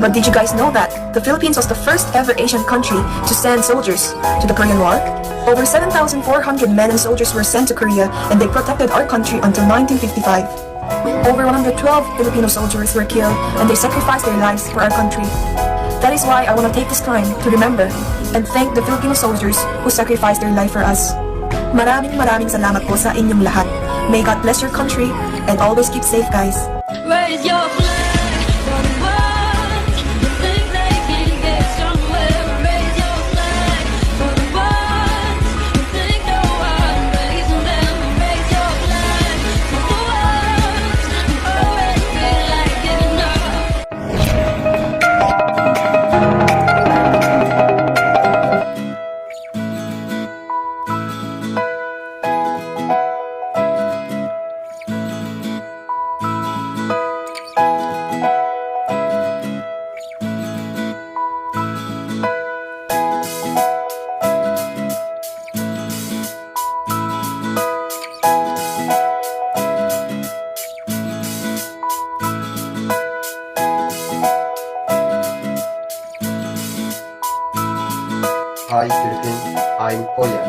But did you guys know that the Philippines was the first ever Asian country to send soldiers to the Korean War? Over 7,400 men and soldiers were sent to Korea, and they protected our country until 1955. Over 112 Filipino soldiers were killed, and they sacrificed their lives for our country. That is why I want to take this time to remember and thank the Filipino soldiers who sacrificed their life for us. Maraming salamat po sa inyong lahat. May God bless your country and always keep safe, guys. Raise your flag for the world. You think they can get somewhere? Raise your flag for the world. You think no one raising them? Raise your flag for the world. You already feel like giving up. Hi Philippines, I'm Koya.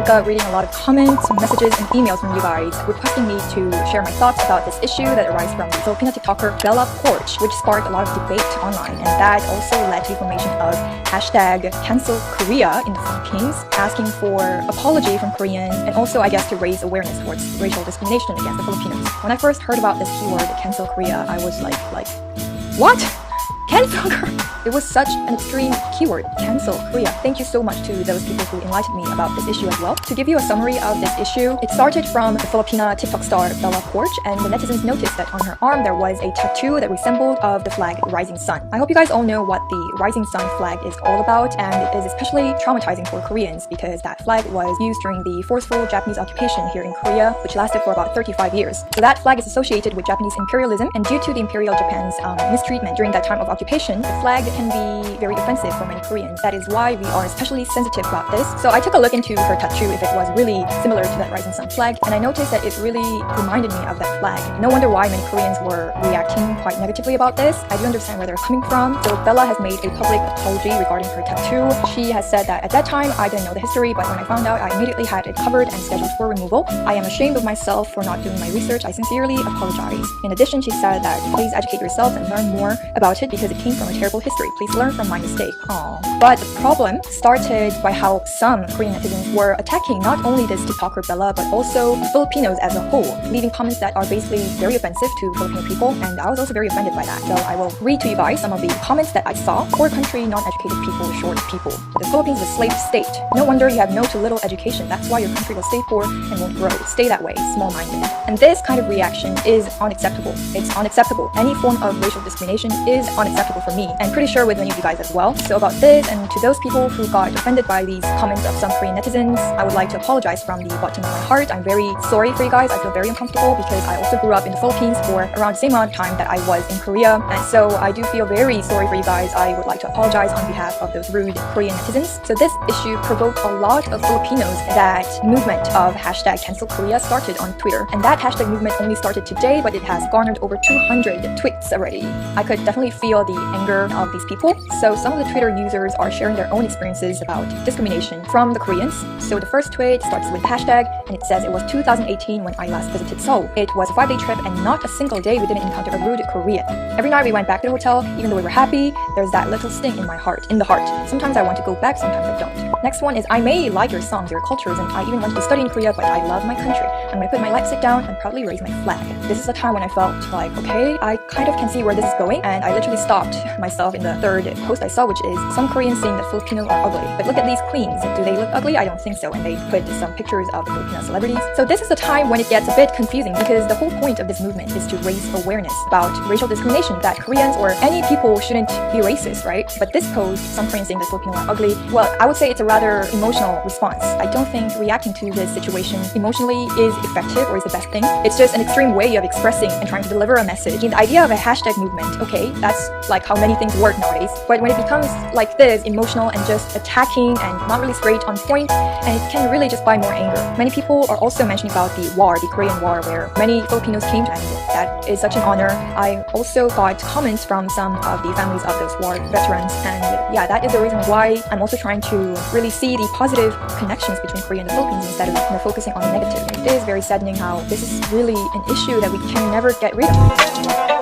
woke up reading a lot of comments, messages, and emails from you guys requesting me to share my thoughts about this issue that arises from the Filipino TikToker Bella Porch, which sparked a lot of debate online, and that also led to the formation of hashtag cancel Korea in the Philippines, asking for apology from Koreans, and also, I guess, to raise awareness towards racial discrimination against the Filipinos. When I first heard about this keyword, cancel Korea, I was like, what? Cancel Korea? It was such an extreme keyword, cancel Korea. Thank you so much to those people who enlightened me about this issue as well. To give you a summary of this issue, it started from the Filipina TikTok star Bella Porch, and the netizens noticed that on her arm there was a tattoo that resembled of the flag Rising Sun. I hope you guys all know what the Rising Sun flag is all about, and it is especially traumatizing for Koreans because that flag was used during the forceful Japanese occupation here in Korea, which lasted for about 35 years. So that flag is associated with Japanese imperialism, and due to the Imperial Japan's mistreatment during that time of occupation, the flag can be very offensive for many Koreans. That is why we are especially sensitive about this. So I took a look into her tattoo if it was really similar to that Rising Sun flag, and I noticed that it really reminded me of that flag. No wonder why many Koreans were reacting quite negatively about this. I do understand where they're coming from. So Bella has made a public apology regarding her tattoo. She has said that at that time I didn't know the history, but when I found out, I immediately had it covered and scheduled for removal. I am ashamed of myself for not doing my research. I sincerely apologize. In addition, she said that please educate yourself and learn more about it because it came from a terrible history. Please learn from my mistake. Aww. But the problem started by how some Korean netizens were attacking not only this TikToker Bella, but also Filipinos as a whole, leaving comments that are basically very offensive to Filipino people, and I was also very offended by that. So I will read to you guys some of the comments that I saw. Poor country, non-educated people, short people. The Philippines is a slave state. No wonder you have no to little education. That's why your country will stay poor and won't grow. Stay that way, small-minded. And this kind of reaction is unacceptable. It's unacceptable. Any form of racial discrimination is unacceptable for me, and pretty sure with many of you guys as well. So about about this, and to those people who got offended by these comments of some Korean netizens, I would like to apologize from the bottom of my heart. I'm very sorry for you guys. I feel very uncomfortable because I also grew up in the Philippines for around the same amount of time that I was in Korea, and so I do feel very sorry for you guys. I would like to apologize on behalf of those rude Korean netizens. So this issue provoked a lot of Filipinos. That movement of hashtag cancel Korea started on Twitter, and that hashtag movement only started today, but it has garnered over 200 tweets already. I could definitely feel the anger of these people. So some of the Twitter users are sharing their own experiences about discrimination from the Koreans. So the first tweet starts with the hashtag, and it says it was 2018 when I last visited Seoul. It was a 5-day trip, and not a single day we didn't encounter a rude Korean. Every night we went back to the hotel, even though we were happy, there's that little sting in the heart. Sometimes I want to go back, sometimes I don't. Next one is, I may like your songs, your cultures, and I even want to study in Korea, but I love my country. I'm gonna put my lipstick down and proudly raise my flag. This is a time when I felt like, okay, I kind of can see where this is going, and I literally stopped myself in the third post I saw, which is some Koreans saying that Filipinos are ugly. But look at these queens. Do they look ugly? I don't think so. And they put some pictures of the Filipino celebrities. So this is a time when it gets a bit confusing, because the whole point of this movement is to raise awareness about racial discrimination, that Koreans or any people shouldn't be racist, right? But this post, some Koreans saying that Filipinos are ugly, well, I would say it's a rather emotional response. I don't think reacting to this situation emotionally is effective or is the best thing. It's just an extreme way of expressing and trying to deliver a message. And the idea of a hashtag movement, okay, that's like how many things work nowadays. But when it becomes like this, emotional and just attacking and not really straight on point, and it can really just buy more anger. Many people are also mentioning about the war, the Korean War, where many Filipinos came, and that is such an honor. I also got comments from some of the families of those war veterans, and yeah, that is the reason why I'm also trying to really see the positive connections between Korea and the Philippines instead of focusing on the negative. It is very saddening how this is really an issue that we can never get rid of.